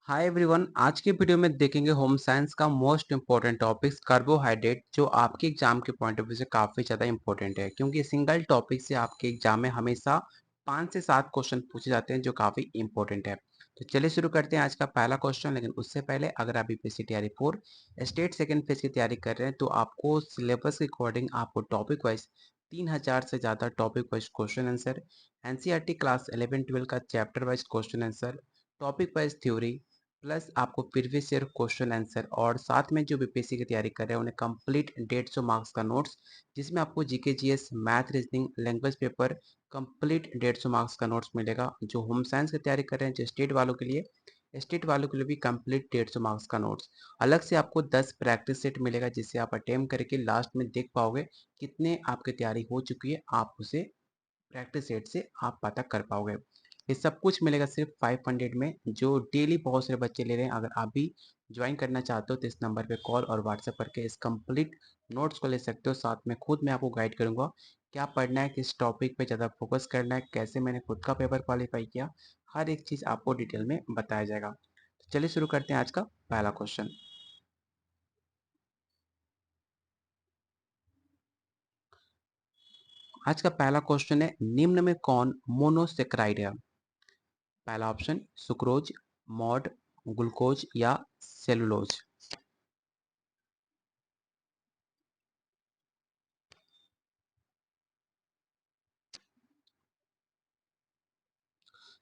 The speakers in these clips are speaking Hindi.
Hi everyone. आज के वीडियो में देखेंगे होम साइंस का मोस्ट इंपॉर्टेंट टॉपिक्स कार्बोहाइड्रेट, जो आपके एग्जाम के पॉइंट ऑफ व्यू से काफ़ी ज़्यादा इंपॉर्टेंट है, क्योंकि सिंगल टॉपिक से आपके एग्जाम में हमेशा 5 से 7 क्वेश्चन पूछे जाते हैं जो काफ़ी इंपॉर्टेंट है। तो चलिए शुरू करते हैं आज का पहला क्वेश्चन। लेकिन उससे पहले अगर आप यूपीएससी तैयारी 4 स्टेट सेकेंड फेज की तैयारी कर रहे हैं तो आपको सिलेबस के अकॉर्डिंग आपको टॉपिक वाइज 3000 से ज़्यादा topic wise question answer, NCERT class 11-12 का chapter wise question answer, topic wise theory plus आपको प्रीवियस ईयर क्वेश्चन आंसर, और साथ में जो बीपीएससी की तैयारी कर रहे हैं उन्हें कंप्लीट 150 मार्क्स का नोट्स, जिसमें आपको GK GS math reasoning language paper complete 150 marks का नोट्स मिलेगा। जो होम साइंस की तैयारी कर रहे हैं, जो स्टेट वालों के लिए भी कंप्लीट 150 मार्क्स का नोट्स। अलग से आपको 10 प्रैक्टिस सेट मिलेगा, जिससे आप अटेम्प्ट करके लास्ट में देख पाओगे कितने आपकी तैयारी हो चुकी है। आप उसे प्रैक्टिस सेट से आप पता कर पाओगे। ये सब कुछ मिलेगा सिर्फ 500 में, जो डेली बहुत सारे बच्चे ले रहे हैं। अगर आप भी ज्वाइन करना चाहते हो तो इस नंबर पे कॉल और व्हाट्सएप करके इस कंप्लीट नोट्स को ले सकते हो। साथ में खुद मैं आपको गाइड करूंगा क्या पढ़ना है, किस टॉपिक पे ज़्यादा फोकस करना है, कैसे मैंने खुद का पेपर क्वालिफाई किया, हर एक चीज़ आपको डिटेल में बताया जाएगा। तो चलिए शुरू करते हैं आज का पहला क्वेश्चन। आज का पहला क्वेश्चन है, निम्न में कौन मोनोसेक्राइड है? पहला ऑप्शन सुक्रोज, मॉड, ग्लूकोज या सेलुलोज।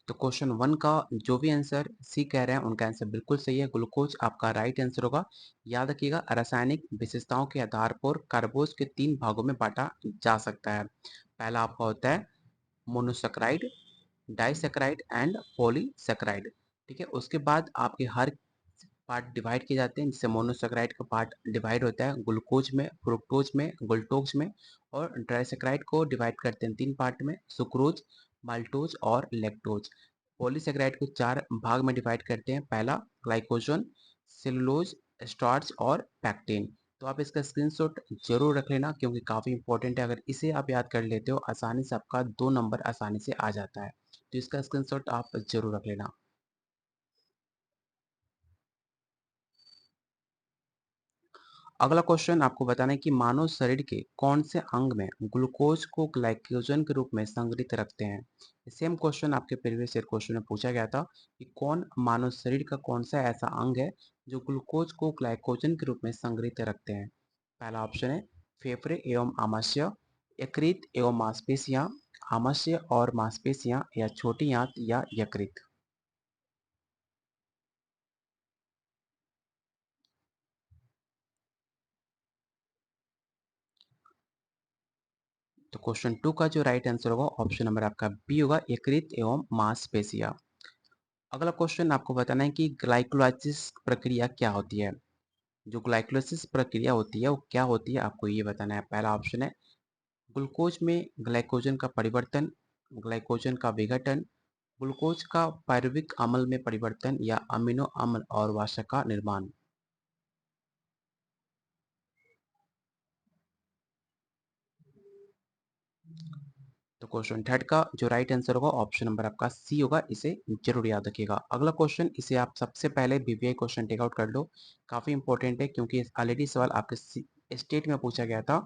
तो क्वेश्चन 1 का जो भी आंसर सी कह रहे हैं उनका आंसर बिल्कुल सही है। ग्लूकोज आपका राइट आंसर होगा। याद रखिएगा, रासायनिक विशेषताओं के आधार पर कार्बोज के 3 भागों में बांटा जा सकता है। पहला आपका होता है मोनोसेक्राइड, डाइसेक्राइड एंड पॉलीसेक्राइड। ठीक है, उसके बाद आपके हर पार्ट डिवाइड किए जाते हैं, जिससे मोनोसेक्राइड का पार्ट डिवाइड होता है ग्लूकोज में, फ्रुक्टोज में, गुल्टोज में। और ड्राइसेक्राइड को डिवाइड करते हैं 3 पार्ट में, सुक्रोज, माल्टोज और लैक्टोज। पॉलीसेक्राइड को 4 भाग में डिवाइड करते हैं, पहला ग्लाइकोजन, सेलुलोज, स्टार्च और पैक्टिन। तो आप इसका स्क्रीनशॉट जरूर रख लेना, क्योंकि काफ़ी इंपॉर्टेंट है। अगर इसे आप याद कर लेते हो आसानी से आपका 2 नंबर आसानी से आ जाता है। तो इसका स्क्रीनशॉट आप जरूर रख लेना। अगला क्वेश्चन आपको बताना है कि मानव शरीर के कौन से अंग में ग्लूकोज को ग्लाइकोजन के रूप में संग्रहित रखते हैं? सेम क्वेश्चन आपके प्रीवियस ईयर क्वेश्चन में पूछा गया था कि कौन मानव शरीर का कौन सा ऐसा अंग है जो ग्लूकोज को ग्लाइकोजन के रूप में संग्रहित रखते हैं? पहला ऑप्शन है फेफड़े एवं आमाशय, यकृत एवं मांसपेशियां, आमाशय और मांसपेशियां, या छोटी आंत या यकृत। तो क्वेश्चन 2 का जो राइट आंसर होगा ऑप्शन नंबर आपका बी होगा, यकृत एवं मांसपेशियां। अगला क्वेश्चन आपको बताना है कि ग्लाइकोलाइसिस प्रक्रिया क्या होती है? जो ग्लाइकोलाइसिस प्रक्रिया होती है वो क्या होती है, आपको ये बताना है। पहला ऑप्शन है ग्लूकोज में ग्लाइकोजन का परिवर्तन, ग्लाइकोजन का विघटन, ग्लूकोज का पायरुविक अम्ल में परिवर्तन, या अमीनो अम्ल और वाशक का निर्माण। तो क्वेश्चन थर्ड का जो राइट आंसर होगा ऑप्शन नंबर आपका सी होगा, इसे जरूर याद रखिएगा। अगला क्वेश्चन, इसे आप सबसे पहले बीवीआई क्वेश्चन टेक आउट कर लो, काफी इंपॉर्टेंट है, क्योंकि ऑलरेडी सवाल आपके स्टेट में पूछा गया था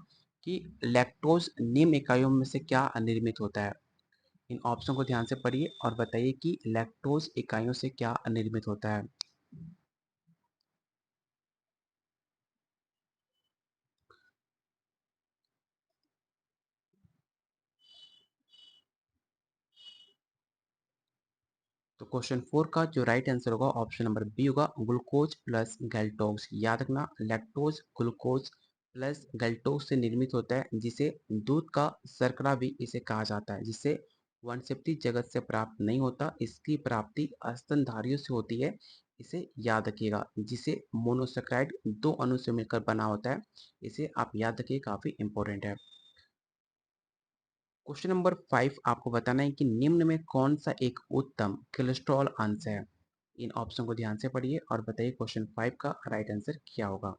कि लैक्टोज निम्न इकाइयों में से क्या निर्मित होता है। इन ऑप्शन को ध्यान से पढ़िए और बताइए कि लैक्टोज इकाइयों से क्या निर्मित होता है। तो क्वेश्चन 4 का जो राइट आंसर होगा ऑप्शन नंबर बी होगा, ग्लूकोज प्लस गैल्टोक्स। याद रखना, लैक्टोज ग्लूकोज प्लस गैल्टोक्स से निर्मित होता है, जिसे दूध का शर्करा भी इसे कहा जाता है, जिसे वनस्पति जगत से प्राप्त नहीं होता। इसकी प्राप्ति स्तनधारियों से होती है। इसे याद रखिएगा, जिसे मोनोसेक्राइड 2 अणु से मिलकर बना होता है। इसे आप याद रखिए, काफी इंपॉर्टेंट है। क्वेश्चन नंबर 5 आपको बताना है कि निम्न में कौन सा एक उत्तम कोलेस्ट्रॉल अंश है? इन ऑप्शन को ध्यान से पढ़िए और बताइए क्वेश्चन 5 का राइट आंसर क्या होगा।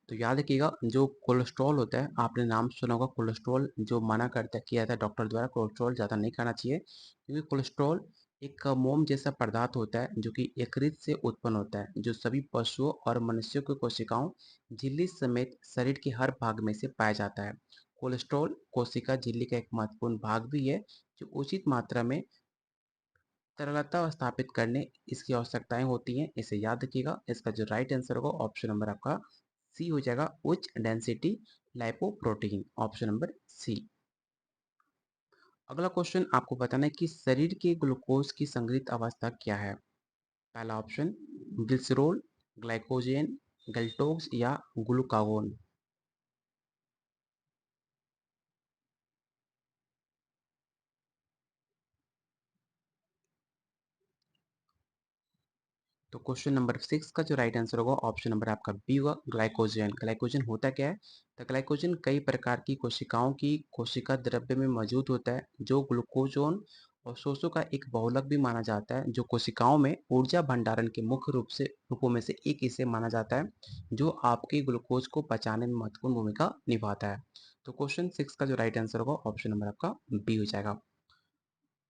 तो याद रखिएगा जो कोलेस्ट्रॉल होता है, आपने नाम सुना होगा कोलेस्ट्रॉल, जो मना करता किया जाता है डॉक्टर द्वारा, कोलेस्ट्रॉल ज़्यादा नहीं खाना चाहिए, क्योंकि कोलेस्ट्रॉल एक मोम जैसा पदार्थ होता है जो कि यकृत से उत्पन्न होता है, जो सभी पशुओं और मनुष्यों की कोशिकाओं, झिल्ली समेत शरीर के हर भाग में से पाया जाता है। कोलेस्ट्रॉल कोशिका झिल्ली का एक महत्वपूर्ण भाग भी है, जो उचित मात्रा में तरलता स्थापित करने इसकी आवश्यकताएं होती हैं। इसे याद रखिएगा। इसका जो राइट आंसर होगा ऑप्शन नंबर आपका सी हो जाएगा, उच्च density lipoprotein, option number C. अगला क्वेश्चन आपको बताना है कि शरीर के ग्लूकोज की संग्रहित अवस्था क्या है। पहला ऑप्शन ग्लिसरॉल, ग्लाइकोजन, गल्टोक्स या ग्लूकागोन। तो क्वेश्चन नंबर 6 का जो राइट आंसर होगा ऑप्शन नंबर आपका बी होगा, ग्लाइकोजन। ग्लाइकोजन होता क्या है? तो ग्लाइकोजन कई प्रकार की कोशिकाओं की कोशिका द्रव्य में मौजूद होता है, जो ग्लूकोजोन अवशोषों का एक बहुलक भी माना जाता है, जो कोशिकाओं में ऊर्जा भंडारण के मुख्य रूपों में से एक इसे माना जाता है, जो आपके ग्लूकोज को पचाने में महत्वपूर्ण भूमिका निभाता है। तो क्वेश्चन 6 का जो राइट आंसर होगा ऑप्शन नंबर आपका बी हो जाएगा।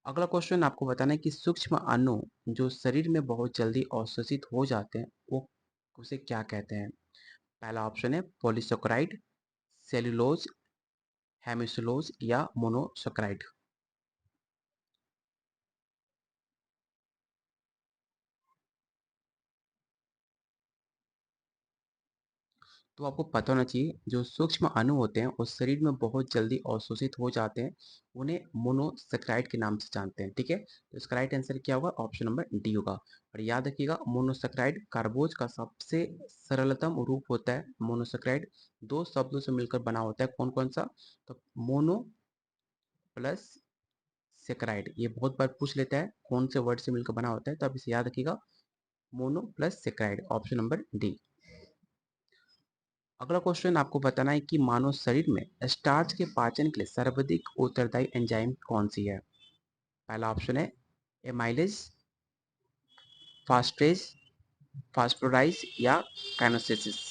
अगला क्वेश्चन आपको बताना है कि सूक्ष्म अणु जो शरीर में बहुत जल्दी अवशोषित हो जाते हैं, वो उसे क्या कहते हैं। पहला ऑप्शन है पॉलीसेकेराइड, सेल्यूलोज, हेमिसुलोज या मोनोसेकेराइड। तो आपको पता होना चाहिए जो सूक्ष्म अणु होते हैं वो शरीर में बहुत जल्दी अवशोषित हो जाते हैं, उन्हें मोनोसेकेराइड के नाम से जानते हैं। ठीक है, तो इसका राइट आंसर क्या होगा? ऑप्शन नंबर डी होगा। और याद रखिएगा मोनोसेकेराइड कार्बोज का सबसे सरलतम रूप होता है। मोनोसेकेराइड दो शब्दों से मिलकर बना होता है, कौन कौन सा? तो मोनो प्लस सेकेराइड, ये बहुत बार पूछ लेता है कौन से वर्ड से मिलकर बना होता है, तो आप इसे याद रखिएगा, mono plus saccharide, option number D. अगला क्वेश्चन आपको बताना है कि मानव शरीर में स्टार्च के पाचन के लिए सर्वाधिक उत्तरदायी एंजाइम कौन सी है। पहला ऑप्शन है एमाइलेज, फास्ट्रेज, फास्फोराइज या काइनेसिस।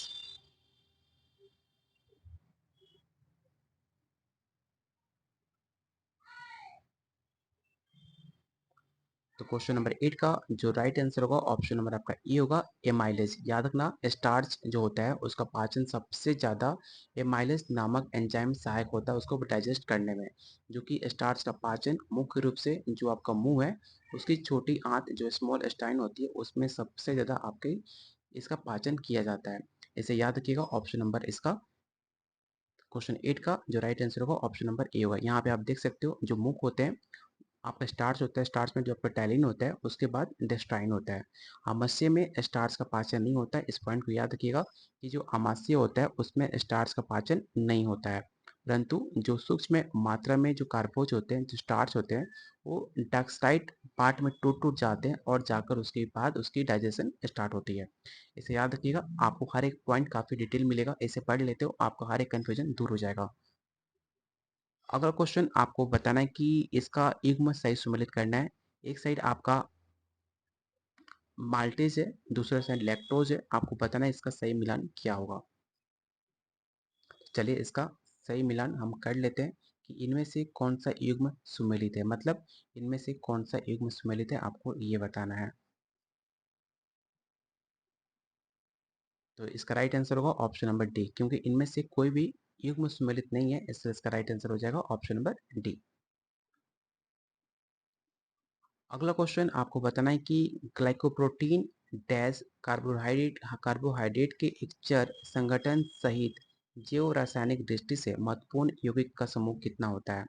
तो क्वेश्चन नंबर 8 का जो राइट आंसर होगा ऑप्शन नंबर आपका ए होगा, एमाइलेज। याद रखना स्टार्च जो होता है उसका पाचन सबसे ज़्यादा एमाइलेज नामक एंजाइम सहायक होता है उसको डाइजेस्ट करने में, जो कि स्टार्च का पाचन मुख्य रूप से जो आपका मुंह है उसकी छोटी आंत जो स्मॉल स्टाइन होती है उसमें सबसे ज़्यादा आपके इसका पाचन किया जाता है। इसे याद रखिएगा, ऑप्शन नंबर इसका क्वेश्चन 8 का जो राइट आंसर होगा ऑप्शन नंबर ए होगा। यहाँ पे आप देख सकते हो जो मुख होते हैं, आपका स्टार्च होता है, स्टार्च में जो आपका टैलिन होता है उसके बाद इंटेस्टाइन होता है। आमाशय में स्टार्च का पाचन नहीं होता है, इस पॉइंट को याद रखिएगा कि जो आमाशय होता है उसमें स्टार्च का पाचन नहीं होता है, परंतु जो सूक्ष्म मात्रा में जो कार्बोज होते हैं, जो स्टार्च होते हैं, वो डाक्साइड पार्ट में टूट टूट जाते हैं और जाकर उसके बाद उसकी डाइजेशन स्टार्ट होती है। इसे याद रखिएगा, आपको हर एक पॉइंट काफ़ी डिटेल मिलेगा, इसे पढ़ लेते हो आपका हर एक कन्फ्यूजन दूर हो जाएगा। अगला क्वेश्चन आपको बताना है कि इसका युग्म सही सम्मिलित करना है। एक साइड आपका माल्टेज है, दूसरा साइड लैक्टोज है, आपको बताना है इसका सही मिलान क्या होगा। चलिए इसका सही मिलान हम कर लेते हैं कि इनमें से कौन सा युग्म सुमेलित है, मतलब इनमें से कौन सा युग्म सुमेलित है आपको ये बताना है। तो इसका राइट आंसर होगा ऑप्शन नंबर डी, क्योंकि इनमें से कोई भी युग्म सुमेलित नहीं है, इसलिए इसका राइट आंसर हो जाएगा ऑप्शन नंबर डी। अगला क्वेश्चन आपको बताना है कि ग्लाइकोप्रोटीन डैश कार्बोहाइड्रेट के एक चर संगठन सहित जैव रासायनिक दृष्टि से महत्वपूर्ण यौगिक का समूह कितना होता है।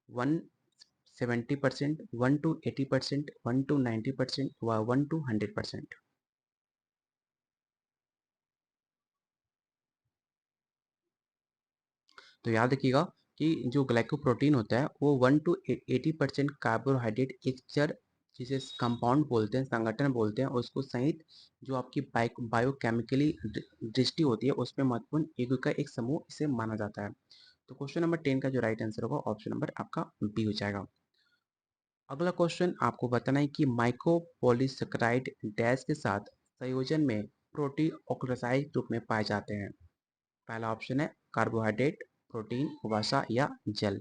170%, 1 to 80%, 1 to 90% व 1 to 100%। तो याद रखिएगा कि जो ग्लाइकोप्रोटीन होता है वो 1 to 80% कार्बोहाइड्रेट एक चर जिसे कंपाउंड बोलते हैं, संगठन बोलते हैं, उसको सहित जो आपकी बायोकेमिकली दृष्टि होती है उसमें महत्वपूर्ण यौगिक का एक समूह इसे माना जाता है। तो क्वेश्चन नंबर 10 का जो राइट आंसर होगा ऑप्शन नंबर आपका बी हो जाएगा। अगला क्वेश्चन आपको बताना है कि माइकोपॉलीसेकेराइड डैश के साथ संयोजन में प्रोटीओक्लोराइड रूप में पाए जाते हैं। पहला ऑप्शन है कार्बोहाइड्रेट, प्रोटीन, वसा या जल।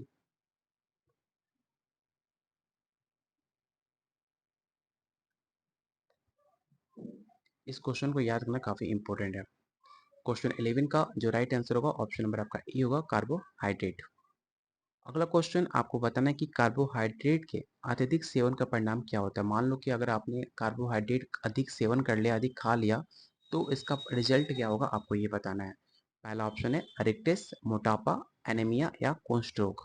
इस क्वेश्चन को याद रखना काफी इंपॉर्टेंट है। क्वेश्चन 11 का जो राइट आंसर होगा ऑप्शन नंबर आपका ई होगा, कार्बोहाइड्रेट। अगला क्वेश्चन आपको बताना है कि कार्बोहाइड्रेट के अत्यधिक सेवन का परिणाम क्या होता है। मान लो कि अगर आपने कार्बोहाइड्रेट अधिक सेवन कर लिया, अधिक खा लिया, तो इसका रिजल्ट क्या होगा आपको ये बताना है। पहला ऑप्शन है अरिकटिस, मोटापा, एनीमिया या कोन स्ट्रोक।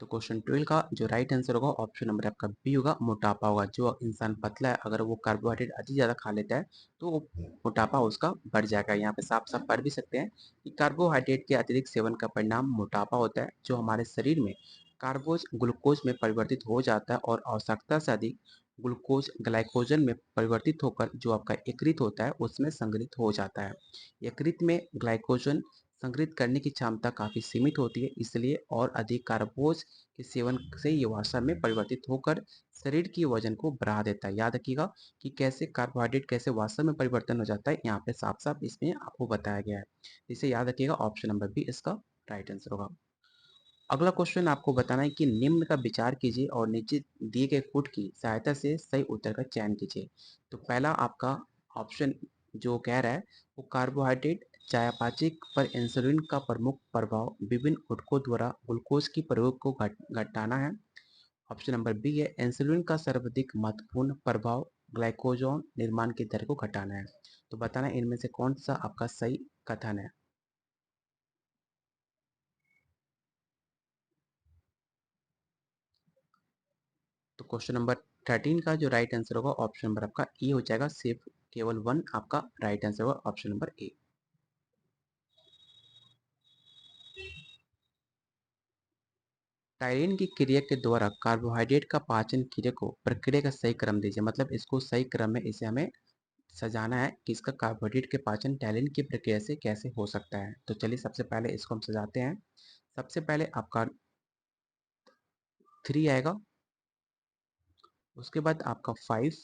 तो क्वेश्चन 12 का जो राइट आंसर होगा ऑप्शन नंबर आपका बी होगा, मोटापा होगा। जो इंसान पतला है अगर वो कार्बोहाइड्रेट अधिक ज़्यादा खा लेता है तो वो मोटापा उसका बढ़ जाएगा। यहाँ पे साफ साफ पढ़ भी सकते हैं कि कार्बोहाइड्रेट के अतिरिक्त सेवन का परिणाम मोटापा होता है, जो हमारे शरीर में कार्बोज ग्लूकोज में परिवर्तित हो जाता है और आवश्यकता से अधिक ग्लूकोज ग्लाइकोजन में परिवर्तित होकर जो आपका यकृत होता है उसमें संग्रहित हो जाता है। यकृत में ग्लाइकोजन संग्रहित करने की क्षमता काफ़ी सीमित होती है, इसलिए और अधिक कार्बोज के सेवन से ये वसा में परिवर्तित होकर शरीर की वजन को बढ़ा देता है। याद रखिएगा कि कैसे कार्बोहाइड्रेट कैसे वसा में परिवर्तन हो जाता है, यहाँ पे साफ साफ इसमें आपको बताया गया है। इसे याद रखिएगा, ऑप्शन नंबर बी इसका राइट आंसर होगा। अगला क्वेश्चन आपको बताना है कि निम्न का विचार कीजिए और नीचे दिए गए फुट की सहायता से सही उत्तर का चयन कीजिए। तो पहला आपका ऑप्शन जो कह रहा है वो कार्बोहाइड्रेट चयापचय पर इंसुलिन का प्रमुख प्रभाव विभिन्न ऊतकों द्वारा ग्लूकोज की प्रयोग को घटाना है। ऑप्शन नंबर बी है इंसुलिन का सर्वाधिक महत्वपूर्ण प्रभाव ग्लाइकोजन निर्माण की दर को घटाना है। तो बताना इनमें से कौन सा आपका सही कथन है। तो क्वेश्चन नंबर 13 का जो राइट आंसर होगा ऑप्शन नंबर आपका ए हो जाएगा, सिर्फ केवल वन आपका राइट आंसर होगा, ऑप्शन नंबर ए। टायरिन की क्रिया के द्वारा कार्बोहाइड्रेट का पाचन क्रिया को प्रक्रिया का सही क्रम दीजिए। मतलब इसको सही क्रम में इसे हमें सजाना है कि इसका कार्बोहाइड्रेट के पाचन टायरिन की प्रक्रिया से कैसे हो सकता है। तो चलिए सबसे पहले इसको हम सजाते हैं। सबसे पहले आपका 3 आएगा, उसके बाद आपका 5,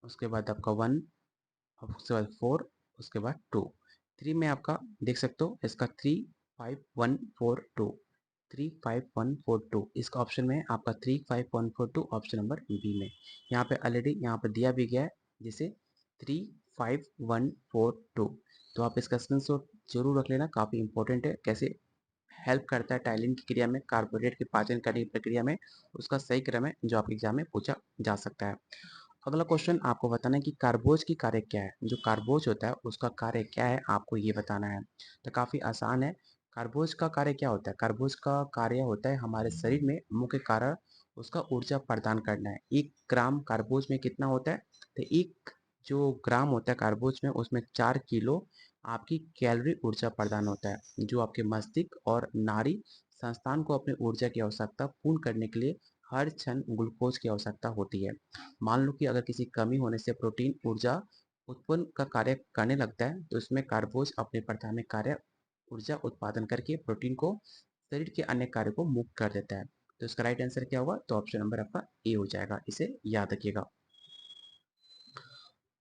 उसके बाद आपका 1, उसके बाद 4, उसके बाद 2। 3 में आपका देख सकते हो इसका 3, 5, 1, 4, 2, 3, 5, 1, 4, 2। इसका ऑप्शन में आपका 3, 5, 1, 4, 2 ऑप्शन नंबर बी में। यहाँ पे ऑलरेडी यहाँ पे दिया भी गया है जिसे 3, 5, 1, 4, 2। तो आप इसका स्क्रीनशॉट जरूर रख लेना, काफ़ी इंपॉर्टेंट है कैसे हेल्प करता है टाइलिन की क्रिया में, कार्बोहाइड्रेट के पाचन करने की प्रक्रिया में। उसका सही क्रम है जो आपके एग्जाम में पूछा जा सकता है। अगला क्वेश्चन आपको बताना है कि कार्बोज की कार्य क्या है। जो कार्बोज होता है उसका कार्य क्या है आपको ये बताना है। तो काफ़ी आसान है। कार्बोज का कार्य क्या होता है। कार्बोज का कार्य होता है हमारे शरीर में मुख्य कारण उसका ऊर्जा प्रदान करना है। 1 ग्राम कार्बोज में कितना होता है, तो एक जो ग्राम होता है कार्बोज में उसमें 4 किलो आपकी कैलोरी ऊर्जा प्रदान होता है, जो आपके मस्तिष्क और नाड़ी संस्थान को अपनी ऊर्जा की आवश्यकता पूर्ण करने के लिए हर क्षण ग्लूकोज की आवश्यकता होती है। मान लो कि अगर किसी कमी होने से प्रोटीन ऊर्जा उत्पन्न का कार्य करने लगता है तो इसमें कार्बोज अपने प्राथमिक कार्य ऊर्जा उत्पादन करके प्रोटीन को शरीर के अन्य कार्य को मुक्त कर देता है। तो इसका राइट आंसर क्या होगा, तो ऑप्शन नंबर आपका ए हो जाएगा, इसे याद रखिएगा।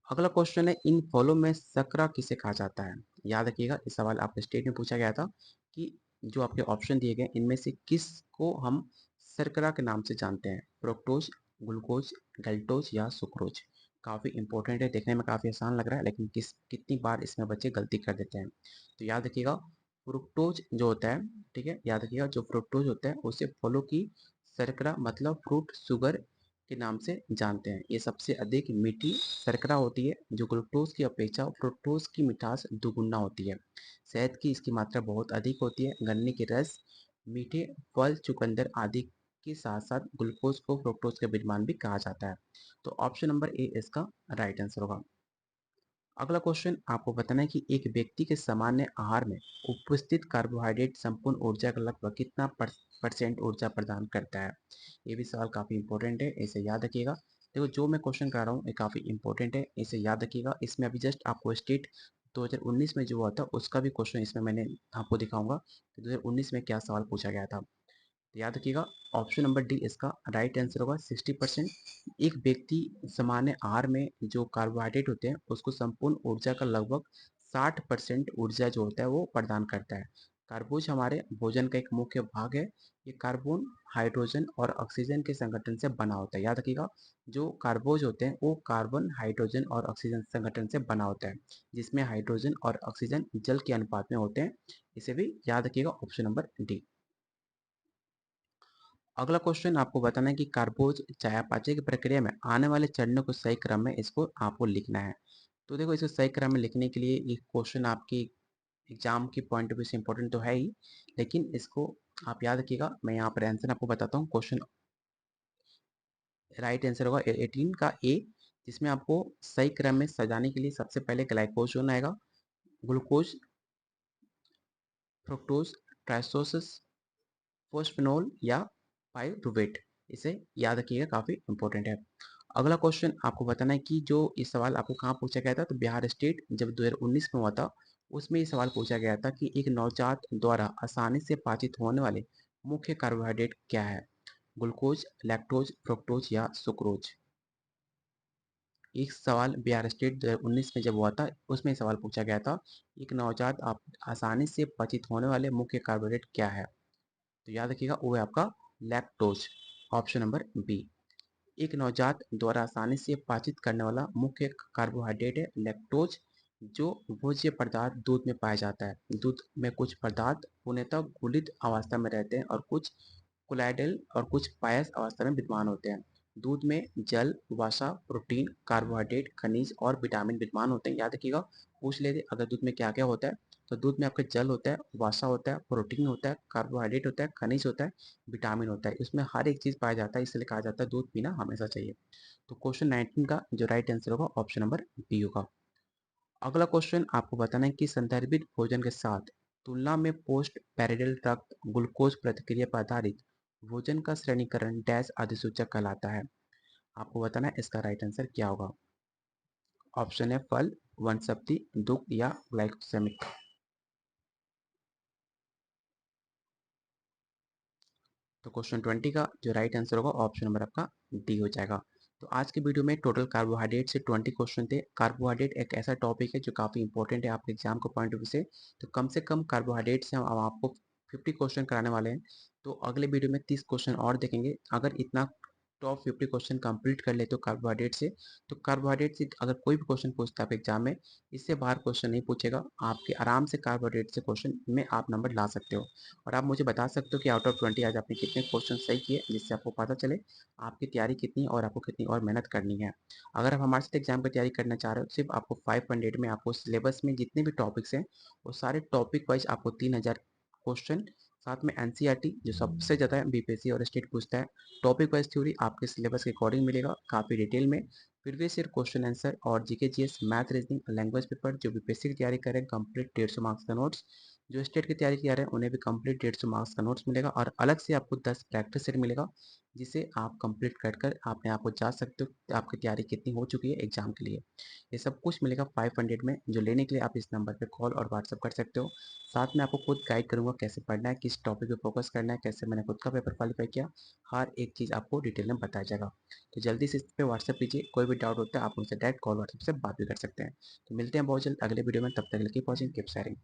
अगला क्वेश्चन है इन फलों में शकरा किसे कहा जाता है। याद रखिएगा इस सवाल आपके स्टेट में पूछा गया था कि जो आपके ऑप्शन दिए गए इनमें से किस को हम शर्करा के नाम से जानते हैं। फ्रुक्टोज, ग्लूकोज, गल्टोज या सुक्रोज। काफ़ी इंपॉर्टेंट है, देखने में काफ़ी आसान लग रहा है लेकिन कितनी बार इसमें बच्चे गलती कर देते हैं। तो याद रखिएगा फ्रुक्टोज जो होता है, ठीक है, याद रखिएगा जो फ्रुक्टोज होता है उसे फलों की शर्करा मतलब फ्रूट शुगर के नाम से जानते हैं। ये सबसे अधिक मीठी शर्करा होती है जो ग्लूकोज की अपेक्षा फ्रुक्टोज की मिठास दुगुना होती है। शहद की इसकी मात्रा बहुत अधिक होती है। गन्ने के रस, मीठे फल, चुकंदर आदि के साथ साथ ग्लूकोज को फ्रुक्टोज का विद्यमान भी कहा जाता है। तो ऑप्शन नंबर ए इसका राइट आंसर होगा। अगला क्वेश्चन आपको बताना है कि एक व्यक्ति के सामान्य आहार में उपस्थित कार्बोहाइड्रेट संपूर्ण ऊर्जा का लगभग कितना परसेंट ऊर्जा प्रदान करता है। ये भी सवाल काफ़ी इंपॉर्टेंट है, इसे याद रखिएगा। देखो जो मैं क्वेश्चन करा रहा हूँ ये काफ़ी इंपॉर्टेंट है, इसे याद रखिएगा। इसमें अभी जस्ट आपको स्टेट 2019 में जो हुआ था उसका भी क्वेश्चन इसमें मैंने आपको दिखाऊंगा कि 2019 में क्या सवाल पूछा गया था। तो याद रखिएगा ऑप्शन नंबर डी इसका राइट आंसर होगा 60%। एक व्यक्ति सामान्य आहार में जो कार्बोहाइड्रेट होते हैं उसको संपूर्ण ऊर्जा का लगभग 60% ऊर्जा जो होता है वो प्रदान करता है। कार्बोज हमारे भोजन का एक मुख्य भाग है। ये कार्बन, हाइड्रोजन और ऑक्सीजन के संगठन से बना होता है। याद रखिएगा जो कार्बोज होते हैं वो कार्बन, हाइड्रोजन और ऑक्सीजन संगठन से बना होता है, जिसमें हाइड्रोजन और ऑक्सीजन जल के अनुपात में होते हैं। इसे भी याद रखिएगा ऑप्शन नंबर डी। अगला क्वेश्चन आपको बताना है कि कार्बोज चयापचय की प्रक्रिया में आने वाले चरणों को सही क्रम में इसको आपको लिखना है। तो देखो इसे सही क्रम में लिखने के लिए ये क्वेश्चन आपकी एग्जाम की पॉइंट ऑफ व्यू से इंपॉर्टेंट तो है ही, लेकिन इसको आप याद रखिएगा। मैं यहाँ पर आंसर आपको बताता हूँ। क्वेश्चन राइट आंसर होगा 18 का ए, जिसमें आपको सही क्रम में सजाने के लिए सबसे पहले ग्लाइकोज आएगा, ग्लूकोज, फ्रुक्टोज, ट्राइसोसिस, फोस्फेनोल या पाइरुवेट। इसे याद रखिएगा, काफ़ी इंपॉर्टेंट है। अगला क्वेश्चन आपको बताना है कि जो ये सवाल आपको कहाँ पूछा गया था, तो बिहार स्टेट जब 2019 में हुआ था उसमें ये सवाल पूछा गया था कि एक नवजात द्वारा आसानी से पाचित होने वाले मुख्य कार्बोहाइड्रेट क्या है? ग्लूकोज, लैक्टोज, फ्रुक्टोज या सुक्रोज। एक सवाल बिहार स्टेट 2019 में जब हुआ था उसमें सवाल पूछा गया था, एक नवजात आप आसानी से पाचित होने वाले मुख्य कार्बोहाइड्रेट क्या है? तो याद रखिएगा वो है आपका लैक्टोज, ऑप्शन नंबर बी। एक नवजात द्वारा आसानी से पाचित करने वाला मुख्य कार्बोहाइड्रेट है लैक्टोज, जो भोज्य पदार्थ दूध में पाया जाता है। दूध में कुछ पदार्थ पूर्णतः घुलित अवस्था में रहते हैं और कुछ कोलाइडल और कुछ पायस अवस्था में विद्यमान होते हैं। दूध में जल, वसा, प्रोटीन, कार्बोहाइड्रेट, खनिज और विटामिन विद्यमान होते हैं। याद रखिएगा पूछ लेते अगर दूध में क्या क्या होता है, तो दूध में आपका जल होता है, वसा होता है, प्रोटीन होता है, कार्बोहाइड्रेट होता है, खनिज होता है, विटामिन होता है। इसमें हर एक चीज़ पाया जाता है, इसलिए कहा जाता है दूध पीना हमेशा चाहिए। तो क्वेश्चन 19 का जो राइट आंसर होगा ऑप्शन नंबर बी होगा। अगला क्वेश्चन आपको बताना है कि संदर्भित भोजन के साथ तुलना में पोस्ट पैरिडल रक्त ग्लूकोज प्रतिक्रिया पर आधारित भोजन का श्रेणीकरण डैश अधिसूचक कहलाता है। आपको बताना है इसका राइट आंसर क्या होगा। ऑप्शन है फल, वनस्पति, दुग्ध या ग्लाइकोसेमिक। तो क्वेश्चन 20 का जो राइट आंसर होगा ऑप्शन नंबर आपका डी हो जाएगा। तो आज के वीडियो में टोटल कार्बोहाइड्रेट से 20 क्वेश्चन थे। कार्बोहाइड्रेट एक ऐसा टॉपिक है जो काफ़ी इंपॉर्टेंट है आपके एग्जाम के पॉइंट ऑफ व्यू से। तो कम से कम कार्बोहाइड्रेट से हम आपको 50 क्वेश्चन कराने वाले हैं। तो अगले वीडियो में 30 क्वेश्चन और देखेंगे। अगर इतना टॉप 50 क्वेश्चन कंप्लीट कर ले तो कार्बोहाइड्रेट से अगर कोई भी क्वेश्चन पूछता है आप एग्जाम में, इससे बाहर क्वेश्चन नहीं पूछेगा। आपके आराम से कार्बोहाइड्रेट से क्वेश्चन में आप नंबर ला सकते हो। और आप मुझे बता सकते हो कि आउट ऑफ 20 आज आपने कितने क्वेश्चन सही किए, जिससे आपको पता चले आपकी तैयारी कितनी है और आपको कितनी और मेहनत करनी है। अगर आप हमारे साथ एग्जाम की तैयारी करना चाह रहे हो, सिर्फ आपको 500 में आपको सिलेबस में जितने भी टॉपिक्स हैं वो सारे टॉपिक वाइज आपको 3000 क्वेश्चन, साथ में एनसीईआरटी जो सबसे ज़्यादा बीपीएससी और स्टेट पूछता है, टॉपिक वाइज थ्योरी आपके सिलेबस के अकॉर्डिंग मिलेगा काफ़ी डिटेल में। प्रीवियस ईयर क्वेश्चन आंसर और GK GS, math, reasoning, language paper जो बीपीएससी की तैयारी करें कंप्लीट 150 मार्क्स का नोट्स, जो स्टेट की तैयारी कर रहे हैं उन्हें भी कंप्लीट 150 मार्क्स का नोट्स मिलेगा और अलग से आपको 10 प्रैक्टिस सेट मिलेगा, जिसे आप कंप्लीट कर अपने आप को जा सकते हो कि आपकी तैयारी कितनी हो चुकी है एग्जाम के लिए। ये सब कुछ मिलेगा 500 में, जो लेने के लिए आप इस नंबर पे कॉल और व्हाट्सअप कर सकते हो। साथ में आपको खुद गाइड करूँगा कैसे पढ़ना है, किस टॉपिक पे फोकस करना है, कैसे मैंने खुद का पेपर क्वालिफाई किया, हर एक चीज़ आपको डिटेल में बताया जाएगा। तो जल्दी से इस पे व्हाट्सअप कीजिए, कोई भी डाउट होता है आप मुझसे डायरेक्ट कॉल व्हाट्सअप से बात भी कर सकते हैं। तो मिलते हैं बहुत जल्द अगले वीडियो में, तब तक के लिए कीप वॉचिंग, कीप शेयरिंग।